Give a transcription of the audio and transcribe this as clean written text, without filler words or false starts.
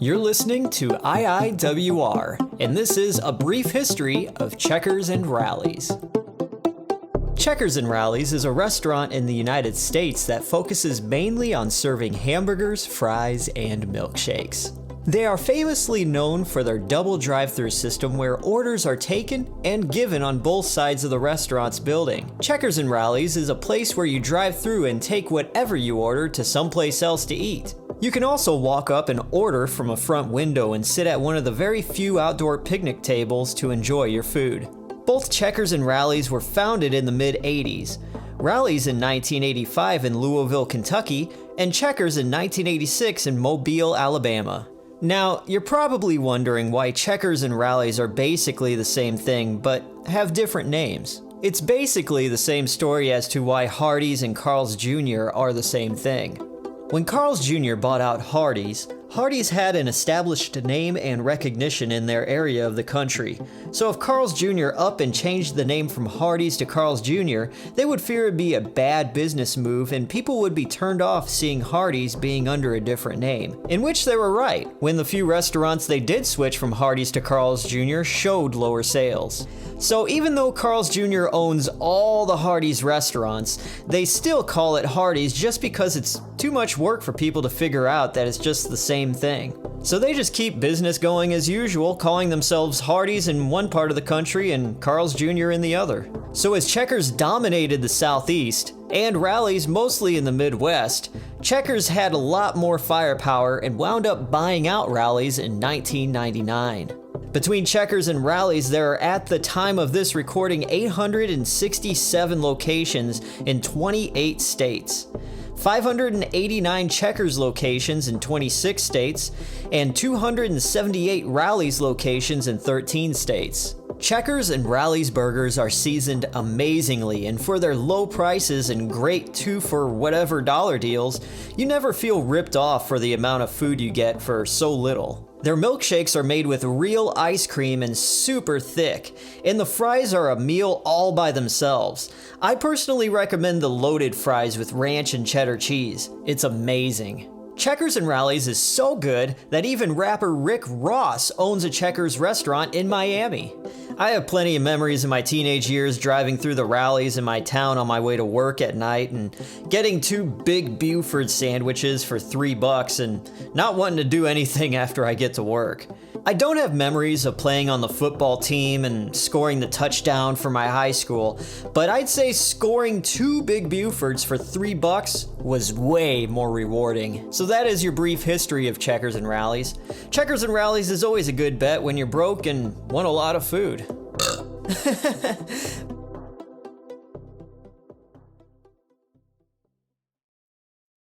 You're listening to IIWR, and this is a brief history of Checkers and Rallies. Checkers and Rallies is a restaurant in the United States that focuses mainly on serving hamburgers, fries, and milkshakes. They are famously known for their double drive-thru system where orders are taken and given on both sides of the restaurant's building. Checkers and Rallies is a place where you drive through and take whatever you order to someplace else to eat. You can also walk up and order from a front window and sit at one of the very few outdoor picnic tables to enjoy your food. Both Checkers and Rallies were founded in the mid-'80s. Rallies in 1985 in Louisville, Kentucky, and Checkers in 1986 in Mobile, Alabama. Now, you're probably wondering why Checkers and Rallies are basically the same thing, but have different names. It's basically the same story as to why Hardee's and Carl's Jr. are the same thing. When Carl's Jr. bought out Hardee's, Hardee's had an established name and recognition in their area of the country. So if Carl's Jr. up and changed the name from Hardee's to Carl's Jr., they would fear it'd be a bad business move and people would be turned off seeing Hardee's being under a different name. In which they were right, when the few restaurants they did switch from Hardee's to Carl's Jr. showed lower sales. So even though Carl's Jr. owns all the Hardee's restaurants, they still call it Hardee's just because it's too much work for people to figure out that it's just the same thing. So they just keep business going as usual, calling themselves Hardee's in one part of the country and Carl's Jr. in the other. So as Checkers dominated the Southeast, and Rallies mostly in the Midwest, Checkers had a lot more firepower and wound up buying out Rallies in 1999. Between Checkers and Rallies, there are at the time of this recording 867 locations in 28 states. 589 Checkers locations in 26 states, and 278 Rallies locations in 13 states. Checkers and Rallies burgers are seasoned amazingly, and for their low prices and great two-for-whatever dollar deals, you never feel ripped off for the amount of food you get for so little. Their milkshakes are made with real ice cream and super thick, and the fries are a meal all by themselves. I personally recommend the loaded fries with ranch and cheddar cheese. It's amazing. Checkers and Rallies is so good that even rapper Rick Ross owns a Checkers restaurant in Miami. I have plenty of memories in my teenage years driving through the Rallies in my town on my way to work at night and getting 2 big Buford sandwiches for $3 and not wanting to do anything after I get to work. I don't have memories of playing on the football team and scoring the touchdown for my high school, but I'd say scoring 2 big Bufords for $3 was way more rewarding. So that is your brief history of Checkers and Rallies. Checkers and Rallies is always a good bet when you're broke and want a lot of food.